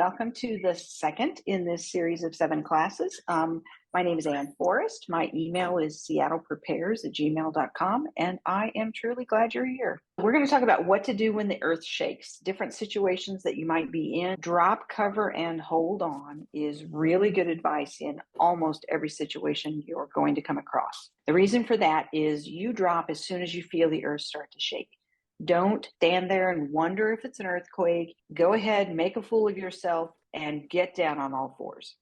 Welcome to the second in this series of 7 classes. My name is Ann Forrest. My email is seattleprepares@gmail.com, and I am truly glad you're here. We're going to talk about what to do when the earth shakes, different situations that you might be in. Drop, cover, and hold on is really good advice in almost every situation you're going to come across. The reason for that is you drop as soon as you feel the earth start to shake. Don't stand there and wonder if it's an earthquake. Go ahead, make a fool of yourself, and get down on all fours.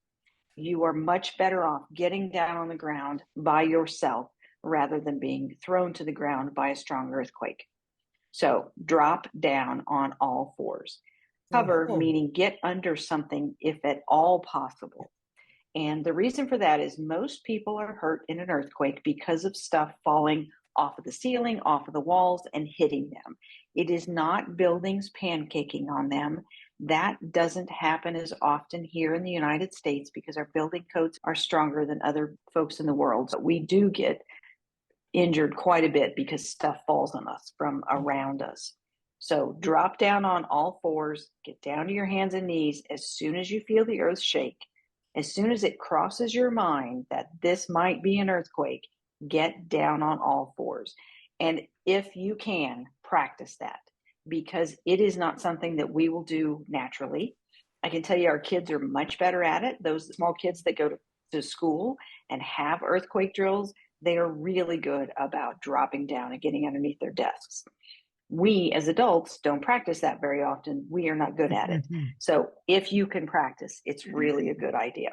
You are much better off getting down on the ground by yourself rather than being thrown to the ground by a strong earthquake. So drop down on all fours. Cover, meaning get under something if at all possible. And the reason for that is most people are hurt in an earthquake because of stuff falling off of the ceiling, off of the walls, and hitting them. It is not buildings pancaking on them. That doesn't happen as often here in the United States because our building codes are stronger than other folks in the world. But we do get injured quite a bit because stuff falls on us from around us. So drop down on all fours, get down to your hands and knees as soon as you feel the earth shake. As soon as it crosses your mind that this might be an earthquake, get down on all fours. And if you can, practice that because it is not something that we will do naturally. I can tell you our kids are much better at it. Those small kids that go to school and have earthquake drills, they are really good about dropping down and getting underneath their desks. We as adults don't practice that very often. We are not good at it. So if you can practice, it's really a good idea.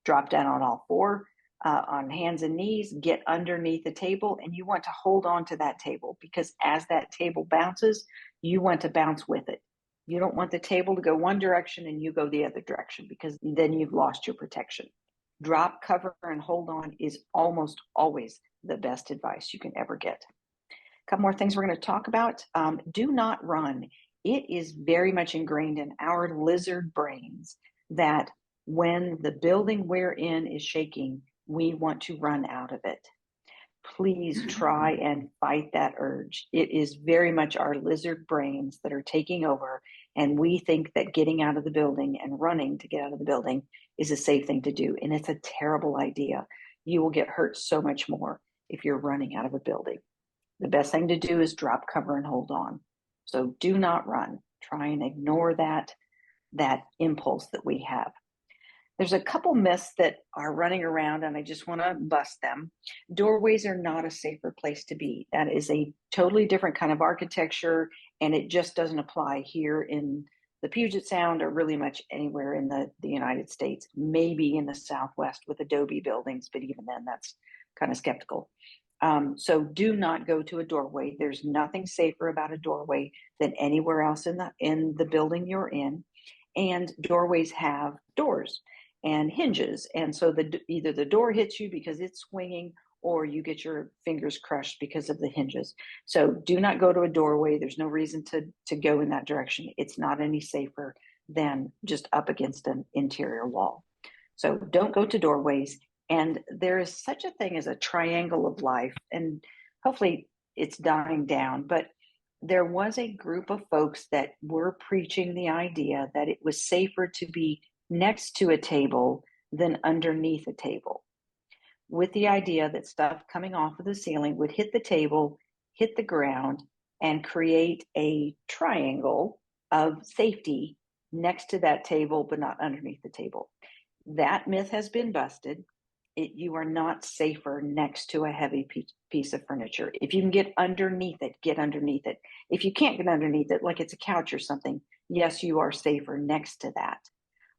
Drop down on all four. On hands and knees, get underneath the table, and you want to hold on to that table because as that table bounces, you want to bounce with it. You don't want the table to go one direction and you go the other direction because then you've lost your protection. Drop, cover, and hold on is almost always the best advice you can ever get. A couple more things we're going to talk about. Do not run. It is very much ingrained in our lizard brains that when the building we're in is shaking, we want to run out of it. Please try and fight that urge. It is very much our lizard brains that are taking over, and we think that getting out of the building and running to get out of the building is a safe thing to do, and it's a terrible idea. You will get hurt so much more if you're running out of a building. The best thing to do is drop, cover, and hold on. So do not run. Try and ignore that impulse that we have. There's a couple myths that are running around, and I just want to bust them. Doorways are not a safer place to be. That is a totally different kind of architecture, and it just doesn't apply here in the Puget Sound or really much anywhere in the United States. Maybe in the Southwest with adobe buildings, but even then, that's kind of skeptical. So do not go to a doorway. There's nothing safer about a doorway than anywhere else in the building you're in. And doorways have doors and hinges, and so either the door hits you because it's swinging or you get your fingers crushed because of the hinges. So do not go to a doorway. There's no reason to go in that direction. It's not any safer than just up against an interior wall. So don't go to doorways. And there is such a thing as a triangle of life, and hopefully it's dying down, but there was a group of folks that were preaching the idea that it was safer to be next to a table than underneath a table, with the idea that stuff coming off of the ceiling would hit the table, hit the ground, and create a triangle of safety next to that table, but not underneath the table. That myth has been busted. You are not safer next to a heavy piece of furniture. If you can get underneath it, get underneath it. If you can't get underneath it, like it's a couch or something, yes, you are safer next to that.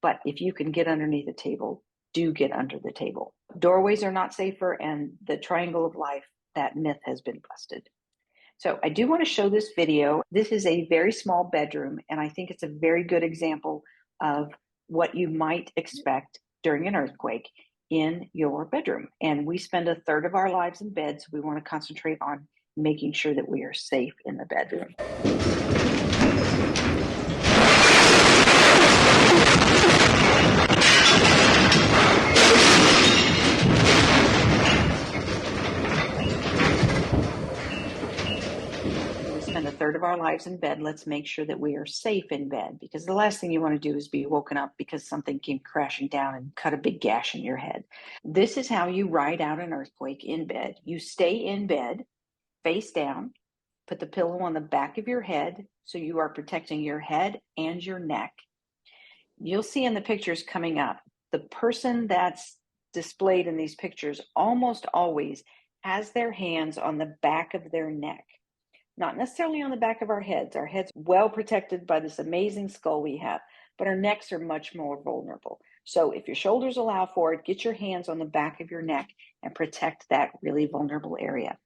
But if you can get underneath the table, do get under the table. Doorways are not safer, and the triangle of life, that myth has been busted. So I do want to show this video. This is a very small bedroom, and I think it's a very good example of what you might expect during an earthquake in your bedroom. And we spend a third of our lives in bed, so we want to concentrate on making sure that we are safe in the bedroom. We spend a third of of our lives in bed, let's make sure that we are safe in bed, because the last thing you want to do is be woken up because something came crashing down and cut a big gash in your head. This is how you ride out an earthquake in bed. You stay in bed, face down, put the pillow on the back of your head so you are protecting your head and your neck. You'll see in the pictures coming up, the person that's displayed in these pictures almost always has their hands on the back of their neck. Not necessarily on the back of our heads. Our heads well protected by this amazing skull we have, but our necks are much more vulnerable. So if your shoulders allow for it, get your hands on the back of your neck and protect that really vulnerable area.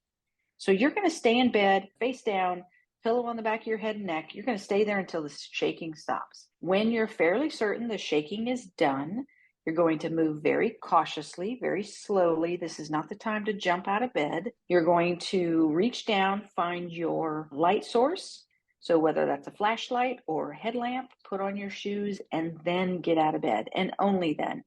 So you're going to stay in bed, face down, pillow on the back of your head and neck. You're going to stay there until the shaking stops. When you're fairly certain the shaking is done, you're going to move very cautiously, very slowly. This is not the time to jump out of bed. You're going to reach down, find your light source. So whether that's a flashlight or a headlamp, put on your shoes and then get out of bed. And only then.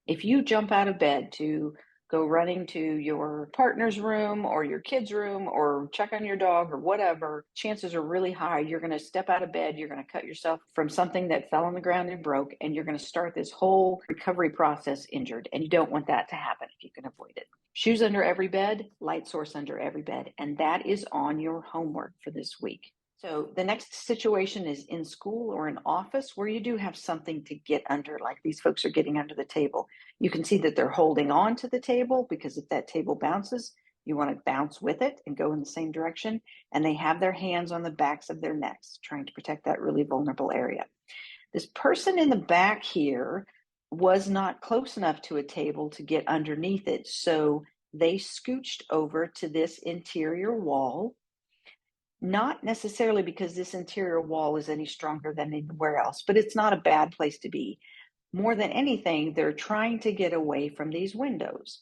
If you jump out of bed to go running to your partner's room or your kid's room or check on your dog or whatever, chances are really high you're going to step out of bed, you're going to cut yourself from something that fell on the ground and broke, and you're going to start this whole recovery process injured. And you don't want that to happen if you can avoid it. Shoes under every bed, light source under every bed, and that is on your homework for this week. So the next situation is in school or an office where you do have something to get under, like these folks are getting under the table. You can see that they're holding on to the table because if that table bounces, you want to bounce with it and go in the same direction. And they have their hands on the backs of their necks, trying to protect that really vulnerable area. This person in the back here was not close enough to a table to get underneath it. So they scooched over to this interior wall. Not necessarily because this interior wall is any stronger than anywhere else, but it's not a bad place to be. More than anything, they're trying to get away from these windows.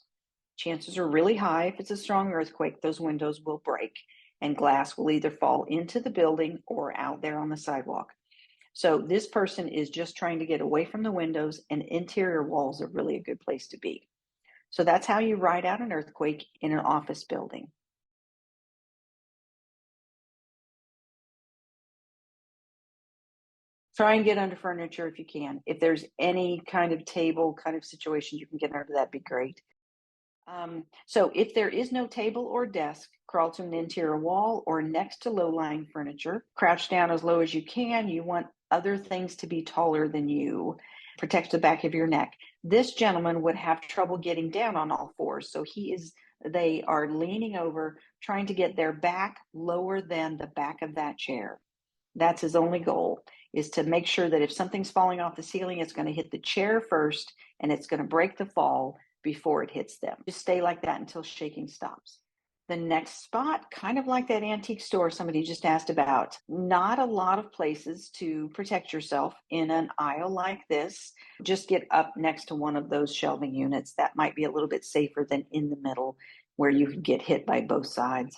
Chances are really high if it's a strong earthquake, those windows will break and glass will either fall into the building or out there on the sidewalk. So this person is just trying to get away from the windows, and interior walls are really a good place to be. So that's how you ride out an earthquake in an office building. Try and get under furniture if you can. If there's any kind of table kind of situation you can get under, that'd be great. So if there is no table or desk, crawl to an interior wall or next to low-lying furniture. Crouch down as low as you can. You want other things to be taller than you. Protect the back of your neck. This gentleman would have trouble getting down on all fours. So they are leaning over, trying to get their back lower than the back of that chair. That's his only goal, is to make sure that if something's falling off the ceiling, it's going to hit the chair first and it's going to break the fall before it hits them. Just stay like that until shaking stops. The next spot, kind of like that antique store somebody just asked about, not a lot of places to protect yourself in an aisle like this. Just get up next to one of those shelving units. That might be a little bit safer than in the middle where you can get hit by both sides.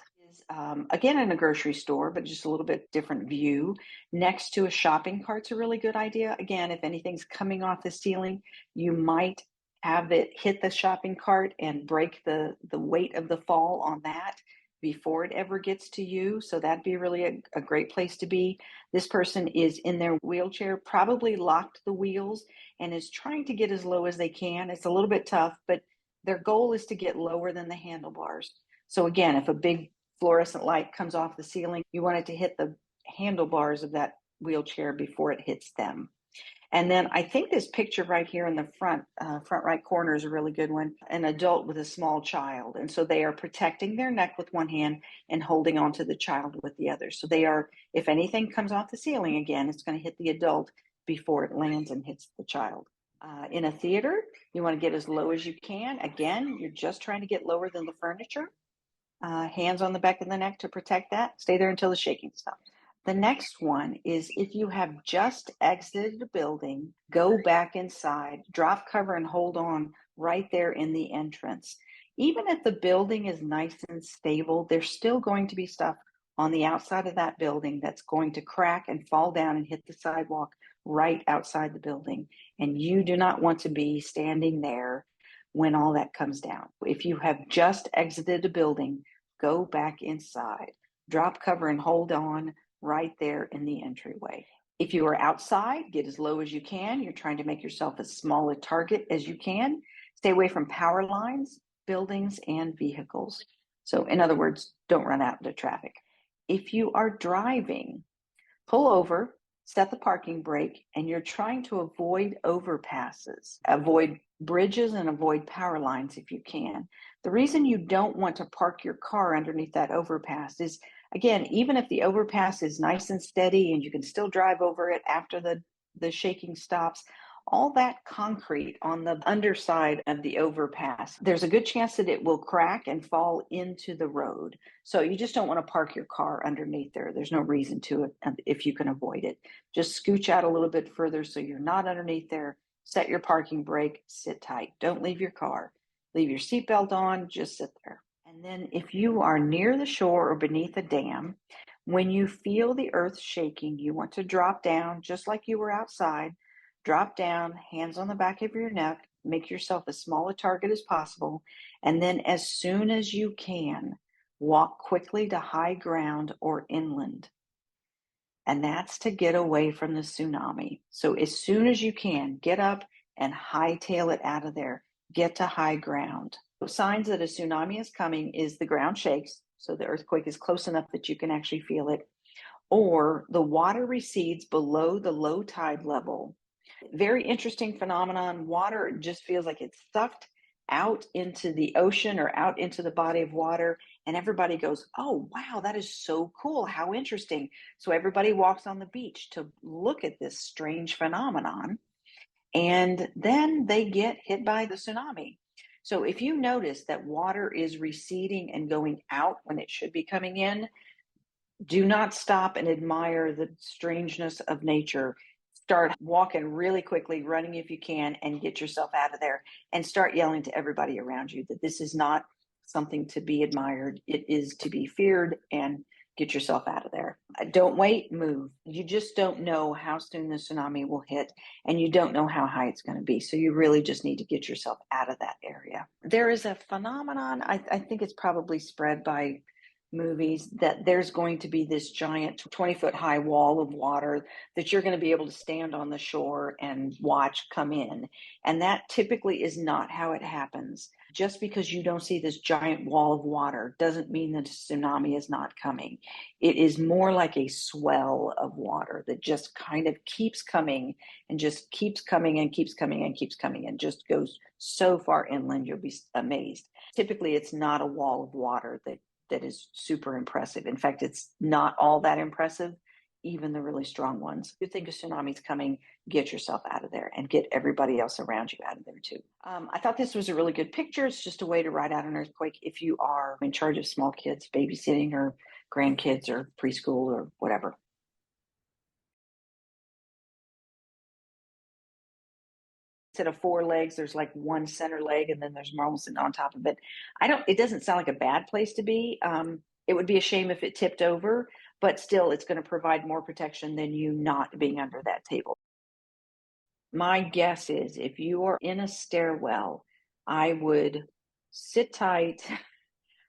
Again, in a grocery store, but just a little bit different view. Next to a shopping cart's a really good idea. Again, if anything's coming off the ceiling, you might have it hit the shopping cart and break the weight of the fall on that before it ever gets to you. So that'd be really a great place to be. This person is in their wheelchair, probably locked the wheels, and is trying to get as low as they can. It's a little bit tough, but their goal is to get lower than the handlebars. So again, if a big fluorescent light comes off the ceiling, you want it to hit the handlebars of that wheelchair before it hits them. And then I think this picture right here in the front right corner is a really good one. An adult with a small child. And so they are protecting their neck with one hand and holding on to the child with the other. So they are, if anything comes off the ceiling again, it's going to hit the adult before it lands and hits the child. In a theater, you want to get as low as you can. Again, you're just trying to get lower than the furniture. Hands on the back of the neck to protect that. Stay there until the shaking stops. The next one is if you have just exited the building, go back inside, drop cover and hold on right there in the entrance. Even if the building is nice and stable, there's still going to be stuff on the outside of that building that's going to crack and fall down and hit the sidewalk right outside the building. And you do not want to be standing there when all that comes down. If you have just exited a building, go back inside, drop cover and hold on right there in the entryway. If you are outside, get as low as you can. You're trying to make yourself as small a target as you can. Stay away from power lines, buildings, and vehicles. So, in other words, don't run out into traffic. If you are driving, pull over, set the parking brake, and you're trying to avoid overpasses, avoid bridges, and avoid power lines if you can. The reason you don't want to park your car underneath that overpass is, again, even if the overpass is nice and steady and you can still drive over it after the shaking stops, all that concrete on the underside of the overpass, there's a good chance that it will crack and fall into the road. So you just don't want to park your car underneath there. There's no reason to it if you can avoid it. Just scooch out a little bit further so you're not underneath there. Set your parking brake, sit tight. Don't leave your car. Leave your seatbelt on, just sit there. And then if you are near the shore or beneath a dam, when you feel the earth shaking, you want to drop down just like you were outside. Drop down, hands on the back of your neck, make yourself as small a target as possible, and then as soon as you can, walk quickly to high ground or inland. And that's to get away from the tsunami. So as soon as you can, get up and hightail it out of there. Get to high ground. Signs that a tsunami is coming is the ground shakes, so the earthquake is close enough that you can actually feel it, or the water recedes below the low tide level. Very interesting phenomenon. Water just feels like it's sucked out into the ocean or out into the body of water. And everybody goes, oh, wow, that is so cool. How interesting. So everybody walks on the beach to look at this strange phenomenon. And then they get hit by the tsunami. So if you notice that water is receding and going out when it should be coming in, do not stop and admire the strangeness of nature. Start walking really quickly, running if you can, and get yourself out of there and start yelling to everybody around you that this is not something to be admired. It is to be feared, and get yourself out of there. Don't wait, move. You just don't know how soon the tsunami will hit, and you don't know how high it's going to be. So you really just need to get yourself out of that area. There is a phenomenon, I think it's probably spread by movies, that there's going to be this giant 20-foot high wall of water that you're going to be able to stand on the shore and watch come in. And that typically is not how it happens. Just because you don't see this giant wall of water doesn't mean that a tsunami is not coming. It is more like a swell of water that just kind of keeps coming and just keeps coming and keeps coming and keeps coming and just goes so far inland, you'll be amazed. Typically, it's not a wall of water that is super impressive. In fact, it's not all that impressive, even the really strong ones. If you think a tsunami's coming, get yourself out of there and get everybody else around you out of there too. I thought this was a really good picture. It's just a way to ride out an earthquake if you are in charge of small kids, babysitting, or grandkids, or preschool, or whatever. Instead of four legs, there's like one center leg, and then there's marble sitting on top of it. It doesn't sound like a bad place to be. It would be a shame if it tipped over, but still it's going to provide more protection than you not being under that table. My guess is if you are in a stairwell, I would sit tight.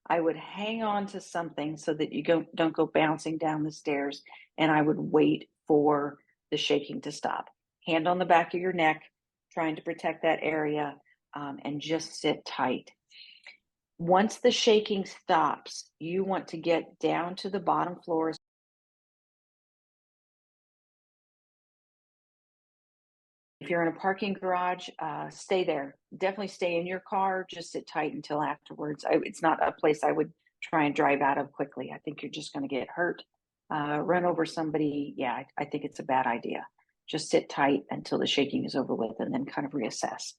I would hang on to something so that you don't go bouncing down the stairs, and I would wait for the shaking to stop. Hand on the back of your neck, trying to protect that area, and just sit tight. Once the shaking stops, you want to get down to the bottom floor. If you're in a parking garage, stay there. Definitely stay in your car. Just sit tight until afterwards. It's not a place I would try and drive out of quickly. I think you're just going to get hurt, run over somebody. Yeah, I think it's a bad idea. Just sit tight until the shaking is over with, and then kind of reassess.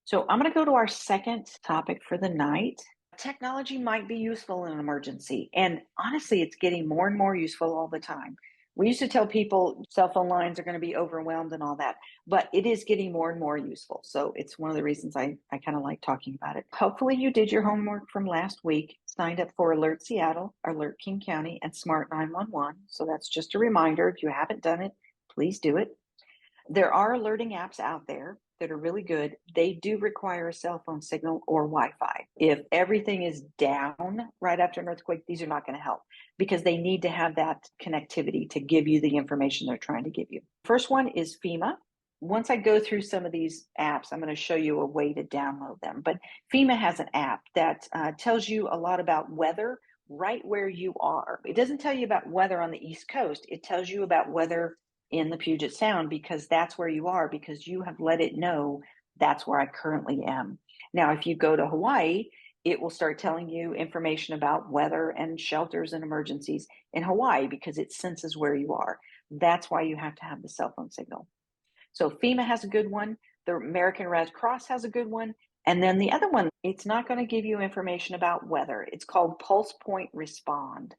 So I'm going to go to our second topic for the night. Technology might be useful in an emergency, and honestly, it's getting more and more useful all the time. We used to tell people cell phone lines are going to be overwhelmed and all that, but it is getting more and more useful. So it's one of the reasons I kind of like talking about it. Hopefully you did your homework from last week, signed up for Alert Seattle, Alert King County, and Smart 911. So that's just a reminder. If you haven't done it, please do it. There are alerting apps out there that are really good. They do require a cell phone signal or Wi-Fi. If everything is down right after an earthquake, these are not going to help because they need to have that connectivity to give you the information they're trying to give you. First one is FEMA. Once I go through some of these apps, I'm going to show you a way to download them. But FEMA has an app that tells you a lot about weather right where you are. It doesn't tell you about weather on the East Coast. It tells you about weather in the Puget Sound because that's where you are, because you have let it know that's where I currently am. Now, if you go to Hawaii, it will start telling you information about weather and shelters and emergencies in Hawaii because it senses where you are. That's why you have to have the cell phone signal. So FEMA has a good one. The American Red Cross has a good one. And then the other one, it's not going to give you information about weather. It's called Pulse Point Respond.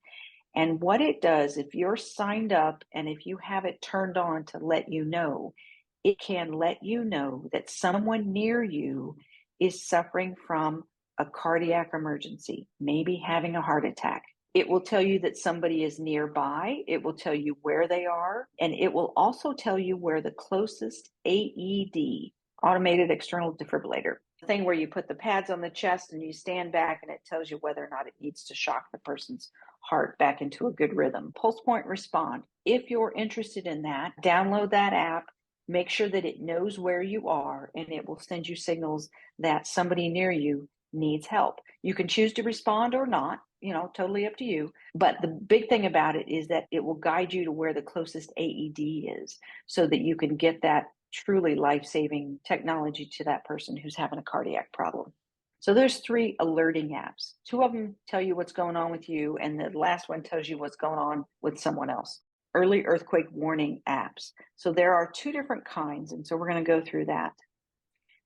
And what it does, if you're signed up and if you have it turned on to let you know, it can let you know that someone near you is suffering from a cardiac emergency, maybe having a heart attack. It will tell you that somebody is nearby. It will tell you where they are. And it will also tell you where the closest AED, automated external defibrillator, thing where you put the pads on the chest and you stand back and it tells you whether or not it needs to shock the person's heart back into a good rhythm. Pulse Point Respond. If you're interested in that, download that app, make sure that it knows where you are, and it will send you signals that somebody near you needs help. You can choose to respond or not, totally up to you. But the big thing about it is that it will guide you to where the closest AED is so that you can get that truly life-saving technology to that person who's having a cardiac problem. So there's 3 alerting apps. 2 of them tell you what's going on with you, and the last one tells you what's going on with someone else. Early earthquake warning apps. So there are 2 different kinds, and so we're going to go through that.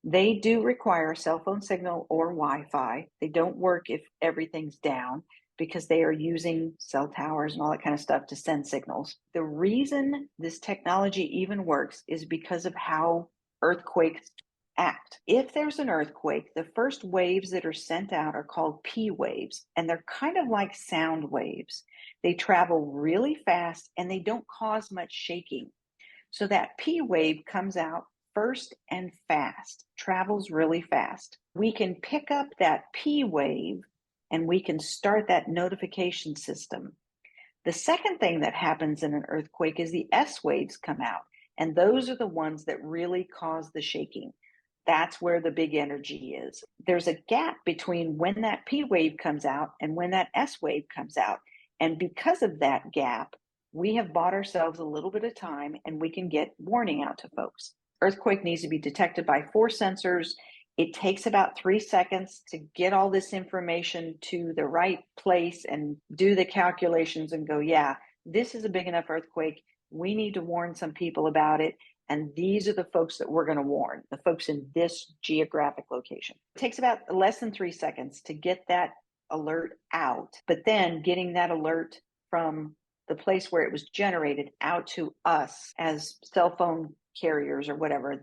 They do require a cell phone signal or Wi-Fi. They don't work if everything's down because they are using cell towers and all that kind of stuff to send signals. The reason this technology even works is because of how earthquakes act. If there's an earthquake, the first waves that are sent out are called P waves, and they're kind of like sound waves. They travel really fast and they don't cause much shaking. So that P wave comes out first and fast, travels really fast. We can pick up that P wave and we can start that notification system. The second thing that happens in an earthquake is the S waves come out, and those are the ones that really cause the shaking. That's where the big energy is. There's a gap between when that P wave comes out and when that S wave comes out. And because of that gap, we have bought ourselves a little bit of time and we can get warning out to folks. Earthquake needs to be detected by 4 sensors. It takes about 3 seconds to get all this information to the right place and do the calculations and go, yeah, this is a big enough earthquake. We need to warn some people about it. And these are the folks that we're going to warn, the folks in this geographic location. It takes about less than 3 seconds to get that alert out, but then getting that alert from the place where it was generated out to us as cell phone carriers or whatever,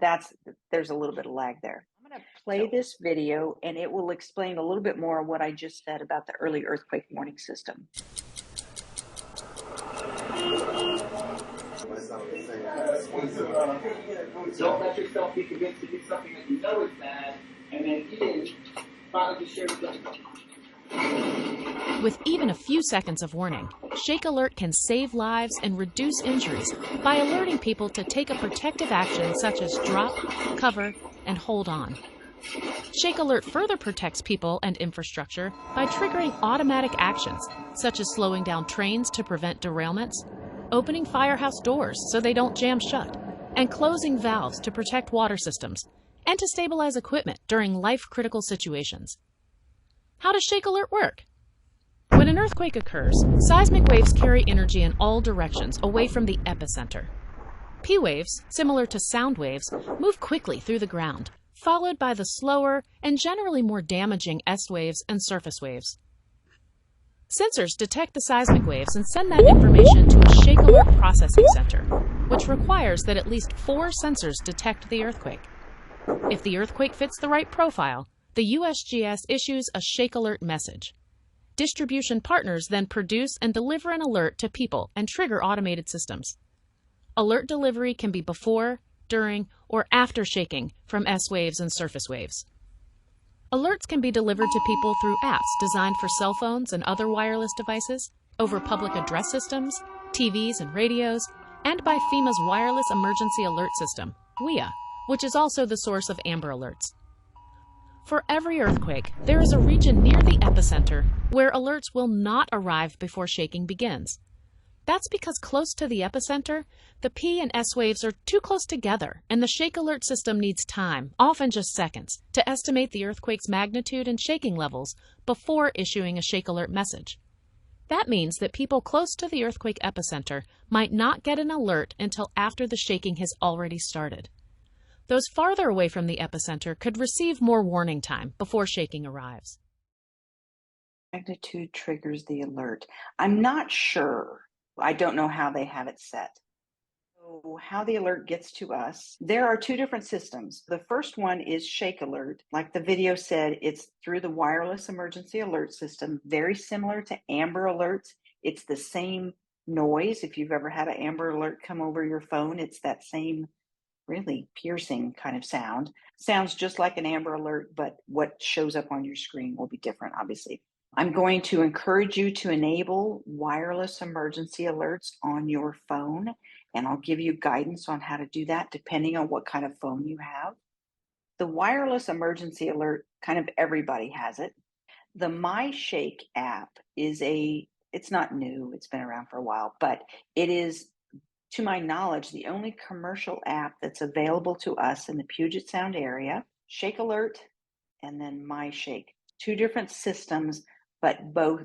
there's a little bit of lag there. I'm going to play this video and it will explain a little bit more what I just said about the early earthquake warning system. Don't let yourself be convinced to do something that you know is bad, and then even finally just share with them. With even a few seconds of warning, Shake Alert can save lives and reduce injuries by alerting people to take a protective action such as drop, cover, and hold on. Shake Alert further protects people and infrastructure by triggering automatic actions such as slowing down trains to prevent derailments, opening firehouse doors so they don't jam shut, and closing valves to protect water systems and to stabilize equipment during life-critical situations. How does Shake Alert work? When an earthquake occurs, seismic waves carry energy in all directions away from the epicenter. P waves, similar to sound waves, move quickly through the ground, followed by the slower and generally more damaging S waves and surface waves. Sensors detect the seismic waves and send that information to a Shake Alert processing center, which requires that at least 4 sensors detect the earthquake. If the earthquake fits the right profile, the USGS issues a Shake Alert message. Distribution partners then produce and deliver an alert to people and trigger automated systems. Alert delivery can be before, during, or after shaking from S waves and surface waves. Alerts can be delivered to people through apps designed for cell phones and other wireless devices, over public address systems, TVs and radios, and by FEMA's Wireless Emergency Alert System, WEA, which is also the source of Amber Alerts. For every earthquake, there is a region near the epicenter where alerts will not arrive before shaking begins. That's because close to the epicenter, the P and S waves are too close together, and the shake alert system needs time, often just seconds, to estimate the earthquake's magnitude and shaking levels before issuing a shake alert message. That means that people close to the earthquake epicenter might not get an alert until after the shaking has already started. Those farther away from the epicenter could receive more warning time before shaking arrives. Magnitude triggers the alert. I'm not sure. I don't know how they have it set. So how the alert gets to us, there are two different systems. The first one is Shake Alert. Like the video said, it's through the Wireless Emergency Alert System, very similar to Amber Alerts. It's the same noise. If you've ever had an Amber Alert come over your phone, it's that same really piercing kind of sound. Sounds just like an Amber Alert, but what shows up on your screen will be different, obviously. I'm going to encourage you to enable wireless emergency alerts on your phone, and I'll give you guidance on how to do that depending on what kind of phone you have. The wireless emergency alert, kind of everybody has it. The MyShake app it's not new, it's been around for a while, but it is, to my knowledge, the only commercial app that's available to us in the Puget Sound area. Shake Alert and then MyShake. Two different systems, but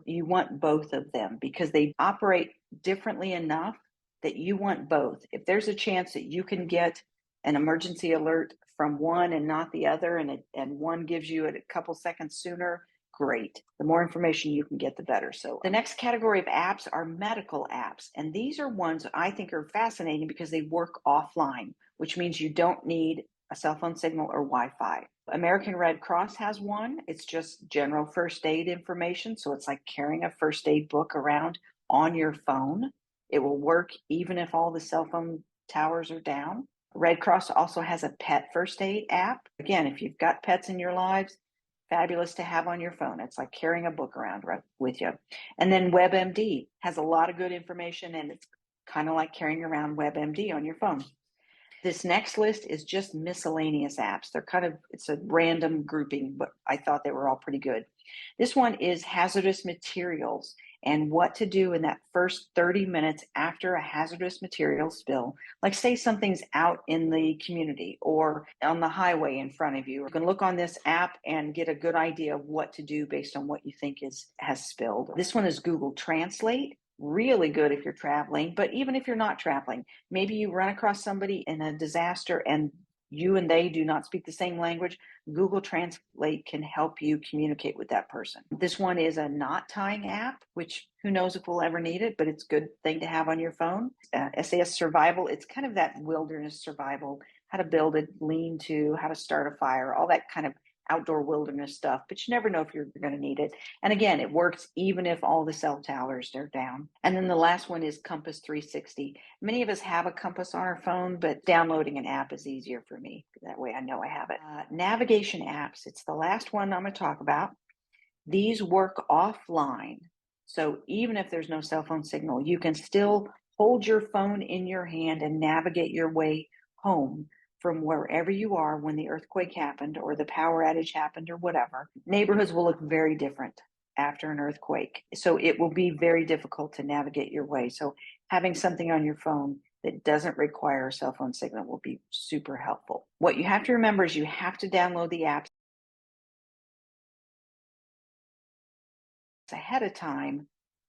you want both of them because they operate differently enough that you want both. If there's a chance that you can get an emergency alert from one and not the other, and one gives you it a couple seconds sooner, great. The more information you can get, the better. So the next category of apps are medical apps. And these are ones I think are fascinating because they work offline, which means you don't need a cell phone signal or Wi-Fi. American Red Cross has one. It's just general first aid information. So it's like carrying a first aid book around on your phone. It will work even if all the cell phone towers are down. Red Cross also has a pet first aid app. Again, if you've got pets in your lives, fabulous to have on your phone. It's like carrying a book around with you. And then WebMD has a lot of good information, and it's kind of like carrying around WebMD on your phone. This next list is just miscellaneous apps. It's a random grouping, but I thought they were all pretty good. This one is hazardous materials and what to do in that first 30 minutes after a hazardous material spill. Like say something's out in the community or on the highway in front of you. You can look on this app and get a good idea of what to do based on what you think has spilled. This one is Google Translate. Really good if you're traveling, but even if you're not traveling, maybe you run across somebody in a disaster and you and they do not speak the same language. Google Translate can help you communicate with that person. This one is a knot tying app, which who knows if we'll ever need it, but it's a good thing to have on your phone. SAS Survival, it's kind of that wilderness survival, how to build a lean-to, how to start a fire, all that kind of outdoor wilderness stuff, but you never know if you're going to need it. And again, it works even if all the cell towers are down. And then the last one is Compass 360. Many of us have a compass on our phone, but downloading an app is easier for me. That way I know I have it. Navigation apps, it's the last one I'm going to talk about. These work offline. So even if there's no cell phone signal, you can still hold your phone in your hand and navigate your way home from wherever you are when the earthquake happened or the power outage happened or whatever. Neighborhoods will look very different after an earthquake. So it will be very difficult to navigate your way. So having something on your phone that doesn't require a cell phone signal will be super helpful. What you have to remember is you have to download the apps ahead of time,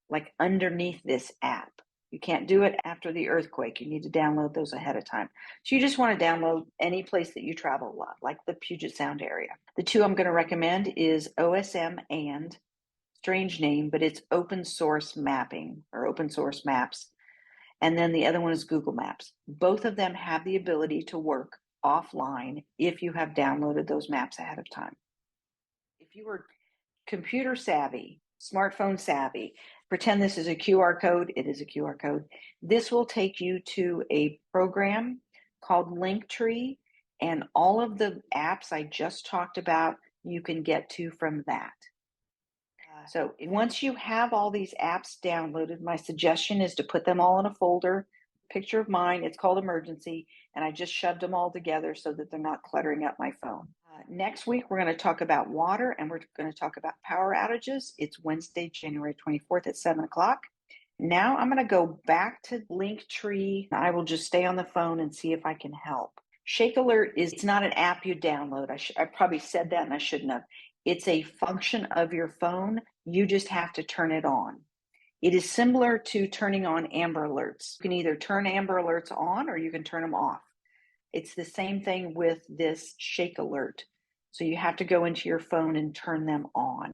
like underneath this app. You can't do it after the earthquake. You need to download those ahead of time. So you just want to download any place that you travel a lot, like the Puget Sound area. The two I'm going to recommend is OSM and, strange name, but it's open source mapping or open source maps. And then the other one is Google Maps. Both of them have the ability to work offline if you have downloaded those maps ahead of time. If you were computer savvy, smartphone savvy, pretend this is a QR code. It is a QR code. This will take you to a program called Linktree, and all of the apps I just talked about, you can get to from that. So once you have all these apps downloaded, my suggestion is to put them all in a folder. Picture of mine, it's called Emergency, and I just shoved them all together so that they're not cluttering up my phone. Next week, we're going to talk about water, and we're going to talk about power outages. It's Wednesday, January 24th at 7 o'clock. Now I'm going to go back to Linktree. I will just stay on the phone and see if I can help. Shake Alert it's not an app you download. I probably said that and I shouldn't have. It's a function of your phone. You just have to turn it on. It is similar to turning on Amber Alerts. You can either turn Amber Alerts on or you can turn them off. It's the same thing with this Shake Alert. So you have to go into your phone and turn them on.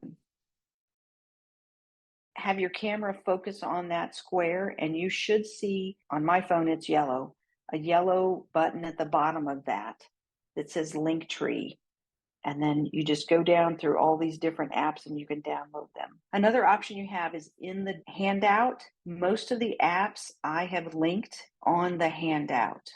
Have your camera focus on that square, and you should see, on my phone it's yellow, a yellow button at the bottom of that says Linktree. And then you just go down through all these different apps and you can download them. Another option you have is in the handout. Most of the apps I have linked on the handout.